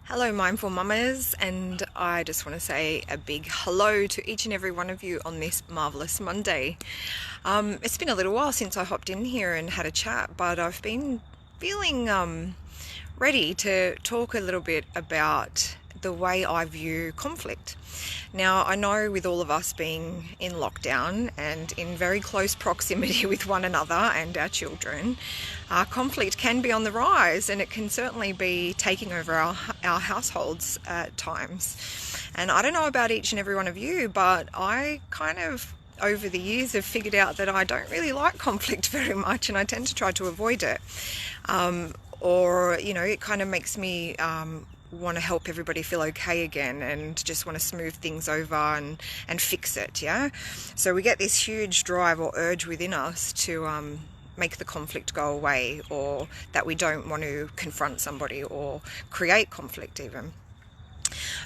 Hello, mindful mamas, and I just want to say a big hello to each and every one of you on this marvelous Monday. It's been a little while since I hopped in here and had a chat, but I've been feeling ready to talk a little bit about the way I view conflict. Now, I know with all of us being in lockdown and in very close proximity with one another and our children, conflict can be on the rise, and it can certainly be taking over our households at times. And I don't know about each and every one of you, but I kind of over the years have figured out that I don't really like conflict very much, and I tend to try to avoid it. Or, it kind of makes me want to help everybody feel okay again and just want to smooth things over and fix it, yeah? So we get this huge drive or urge within us to make the conflict go away, or that we don't want to confront somebody or create conflict even.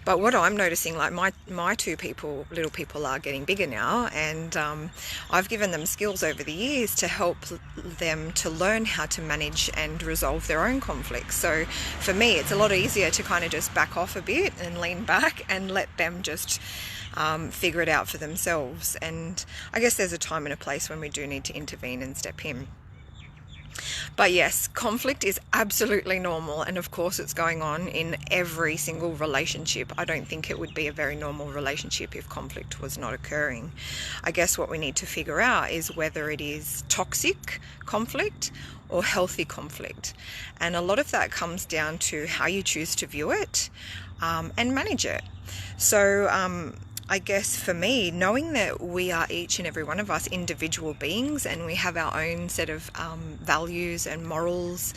But what I'm noticing, like my two little people are getting bigger now, and I've given them skills over the years to help them to learn how to manage and resolve their own conflicts. So for me, it's a lot easier to kind of just back off a bit and lean back and let them just figure it out for themselves. And I guess there's a time and a place when we do need to intervene and step in. But yes, conflict is absolutely normal, and of course it's going on in every single relationship. I don't think it would be a very normal relationship if conflict was not occurring. I guess what we need to figure out is whether it is toxic conflict or healthy conflict. And a lot of that comes down to how you choose to view it and manage it. So I guess for me, knowing that we are each and every one of us individual beings, and we have our own set of values and morals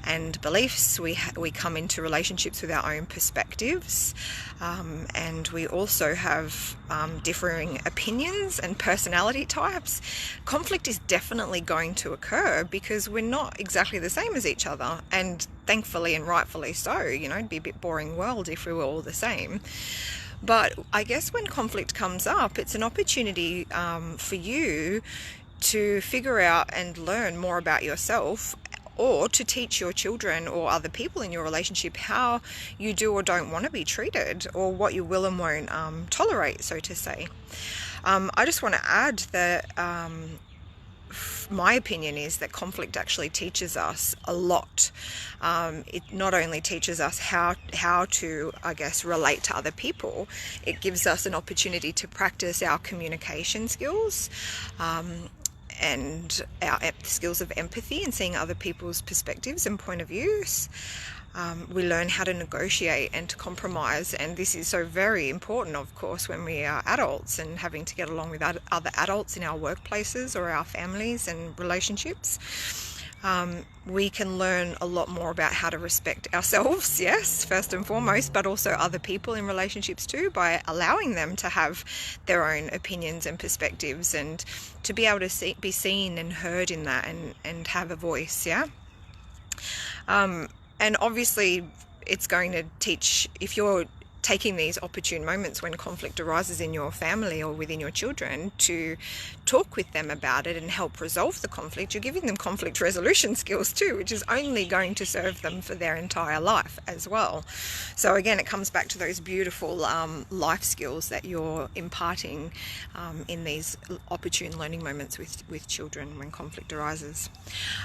and beliefs, we come into relationships with our own perspectives, and we also have differing opinions and personality types. Conflict is definitely going to occur because we're not exactly the same as each other, and thankfully and rightfully so. It'd be a bit boring world if we were all the same. But I guess when conflict comes up, it's an opportunity for you to figure out and learn more about yourself, or to teach your children or other people in your relationship how you do or don't want to be treated, or what you will and won't tolerate, so to say. I just want to add that my opinion is that conflict actually teaches us a lot. It not only teaches us how to, I guess, relate to other people, it gives us an opportunity to practice our communication skills, and our skills of empathy and seeing other people's perspectives and point of views. We learn how to negotiate and to compromise, and this is so very important, of course, when we are adults and having to get along with other adults in our workplaces or our families and relationships. We can learn a lot more about how to respect ourselves, yes, first and foremost, but also other people in relationships too, by allowing them to have their own opinions and perspectives, and to be able to be seen and heard in that, and have a voice, yeah? And obviously it's going to teach, if you're taking these opportune moments when conflict arises in your family or within your children, to talk with them about it and help resolve the conflict, you're giving them conflict resolution skills too, which is only going to serve them for their entire life as well. So again, it comes back to those beautiful life skills that you're imparting in these opportune learning moments with children when conflict arises.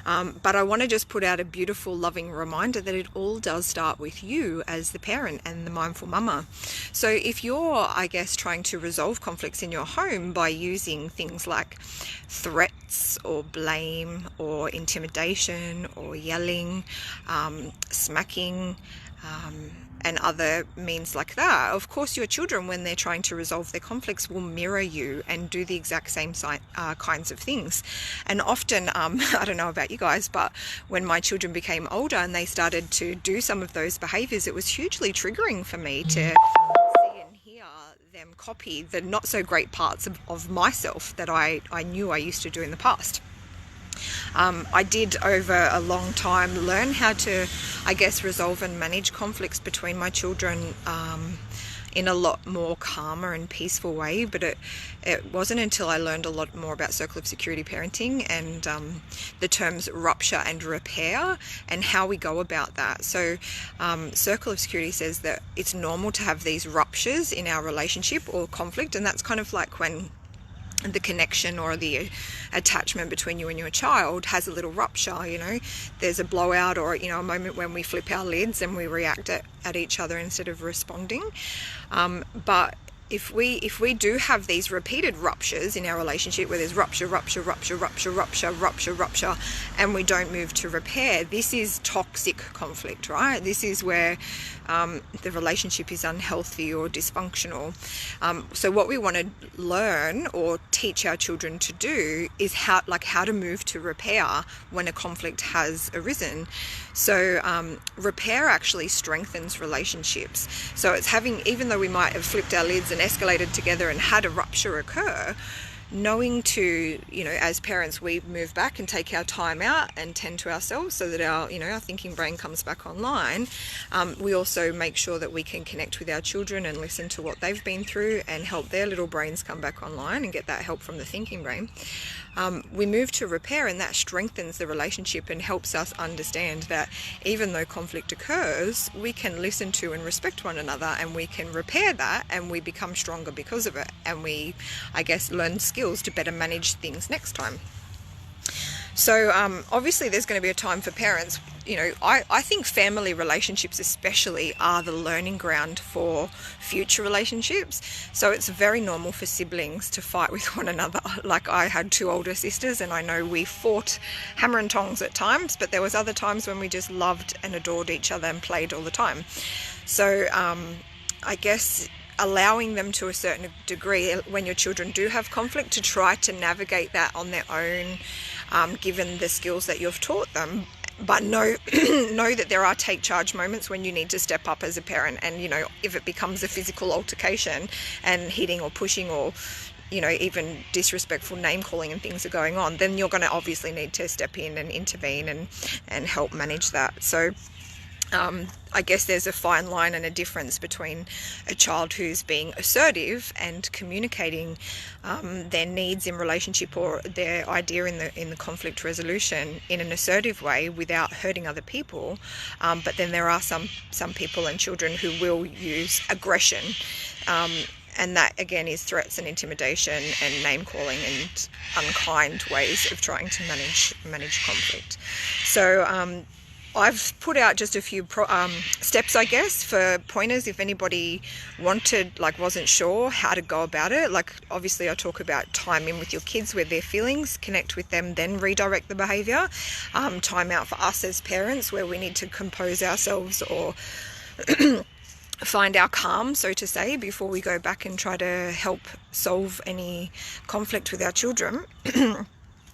But I want to just put out a beautiful, loving reminder that it all does start with you as the parent and the mindful mama. So if you're, I guess, trying to resolve conflicts in your home by using things like threats or blame or intimidation or yelling, smacking, and other means like that, of course your children, when they're trying to resolve their conflicts, will mirror you and do the exact same kinds of things. And often, I don't know about you guys, but when my children became older and they started to do some of those behaviors, it was hugely triggering for me to see and hear them copy the not so great parts of myself that I knew I used to do in the past. I did over a long time learn how to, I guess, resolve and manage conflicts between my children in a lot more calmer and peaceful way. But it wasn't until I learned a lot more about circle of security parenting and the terms rupture and repair and how we go about that. So circle of security says that it's normal to have these ruptures in our relationship or conflict, and that's kind of like when the connection or the attachment between you and your child has a little rupture. There's a blowout, or a moment when we flip our lids and we react at each other instead of responding. But if we do have these repeated ruptures in our relationship, where there's rupture, and we don't move to repair, this is toxic conflict, right? This is where the relationship is unhealthy or dysfunctional. So what we want to learn or teach our children to do is how to move to repair when a conflict has arisen. So repair actually strengthens relationships. So it's even though we might have flipped our lids and escalated together and had a rupture occur, knowing to, as parents, we move back and take our time out and tend to ourselves so that our thinking brain comes back online. We also make sure that we can connect with our children and listen to what they've been through and help their little brains come back online and get that help from the thinking brain. We move to repair, and that strengthens the relationship and helps us understand that even though conflict occurs, we can listen to and respect one another, and we can repair that, and we become stronger because of it, and we, learn skills to better manage things next time. So obviously there's going to be a time for parents. I think family relationships especially are the learning ground for future relationships. So it's very normal for siblings to fight with one another. Like, I had 2 older sisters, and I know we fought hammer and tongs at times, but there was other times when we just loved and adored each other and played all the time. So I guess allowing them to a certain degree, when your children do have conflict, to try to navigate that on their own, given the skills that you've taught them. But know that there are take charge moments when you need to step up as a parent, and if it becomes a physical altercation and hitting or pushing or even disrespectful name calling and things are going on, then you're going to obviously need to step in and intervene and help manage that. So I guess there's a fine line and a difference between a child who's being assertive and communicating their needs in relationship or their idea in the conflict resolution in an assertive way without hurting other people. But then there are some people and children who will use aggression. And that, again, is threats and intimidation and name calling and unkind ways of trying to manage conflict. So I've put out just a few steps, I guess, for pointers if anybody wasn't sure how to go about it. Obviously I talk about time in with your kids with their feelings, connect with them, then redirect the behaviour. Time out for us as parents, where we need to compose ourselves or find our calm, so to say, before we go back and try to help solve any conflict with our children.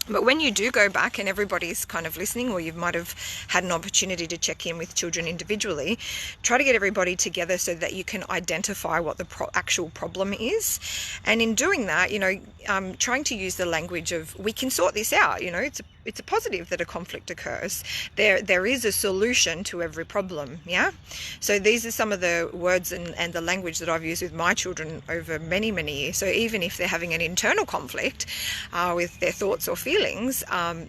But when you do go back and everybody's kind of listening, or you might have had an opportunity to check in with children individually, try to get everybody together so that you can identify what the actual problem is. And in doing that, trying to use the language of, we can sort this out, it's a positive that a conflict occurs. There is a solution to every problem, yeah? So these are some of the words and the language that I've used with my children over many, many years. So even if they're having an internal conflict with their thoughts or feelings,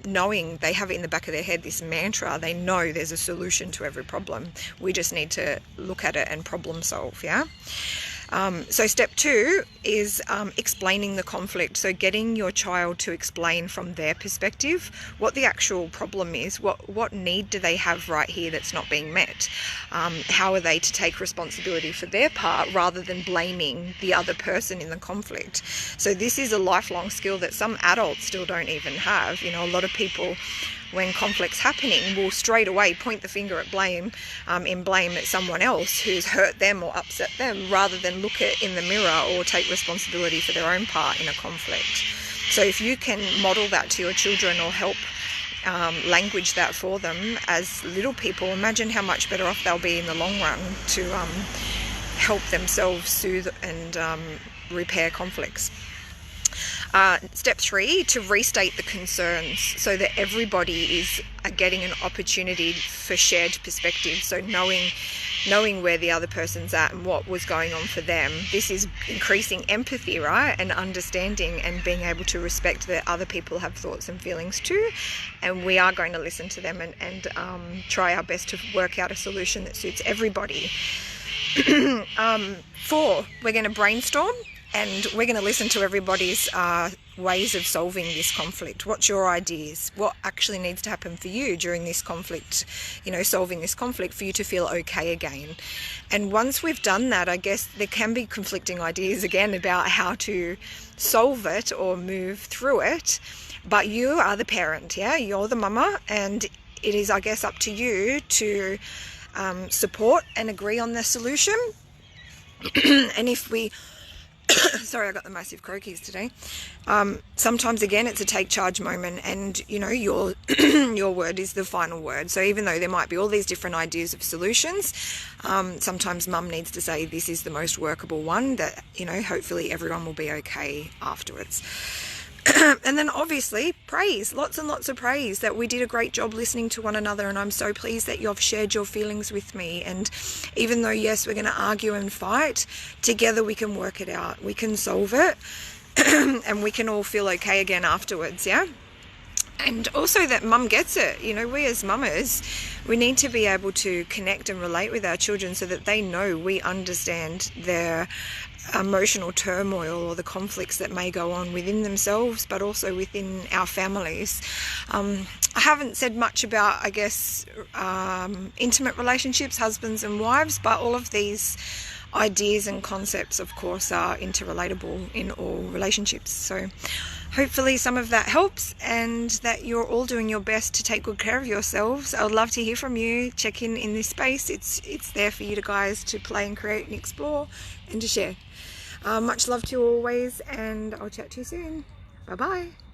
knowing they have it in the back of their head, this mantra, they know there's a solution to every problem. We just need to look at it and problem solve, yeah? So step 2 is explaining the conflict. So getting your child to explain from their perspective what the actual problem is, what need do they have right here that's not being met, how are they to take responsibility for their part rather than blaming the other person in the conflict. So this is a lifelong skill that some adults still don't even have. A lot of people, when conflict's happening, will straight away point the finger at blame at someone else who's hurt them or upset them, rather than look at in the mirror or take responsibility for their own part in a conflict. So if you can model that to your children or help language that for them as little people, imagine how much better off they'll be in the long run to help themselves soothe and repair conflicts. Step 3, to restate the concerns so that everybody is getting an opportunity for shared perspective. So knowing knowing where the other person's at and what was going on for them. This is increasing empathy, right, and understanding, and being able to respect that other people have thoughts and feelings too, and we are going to listen to them and try our best to work out a solution that suits everybody. 4, we're going to brainstorm, and we're going to listen to everybody's ways of solving this conflict. What's your ideas? What actually needs to happen for you during this conflict, solving this conflict, for you to feel okay again? And once we've done that, I guess there can be conflicting ideas again about how to solve it or move through it. But you are the parent, yeah? You're the mama, and it is, I guess, up to you to support and agree on the solution. And if we sorry, I got the massive croakies today. Sometimes again it's a take charge moment, and your your word is the final word. So even though there might be all these different ideas of solutions, sometimes mum needs to say this is the most workable one, that hopefully everyone will be okay afterwards. And then obviously praise, lots and lots of praise, that we did a great job listening to one another, and I'm so pleased that you've shared your feelings with me. And even though, yes, we're going to argue and fight, together we can work it out, we can solve it, and we can all feel okay again afterwards, yeah? And also that mum gets it. We as mamas, we need to be able to connect and relate with our children so that they know we understand their emotional turmoil or the conflicts that may go on within themselves, but also within our families. I haven't said much about, I guess, intimate relationships, husbands and wives, but all of these ideas and concepts, of course, are interrelatable in all relationships. So hopefully some of that helps, and that you're all doing your best to take good care of yourselves. I would love to hear from you. Check in this space. It's there for you guys to play and create and explore and to share. Much love to you always, and I'll chat to you soon. Bye bye.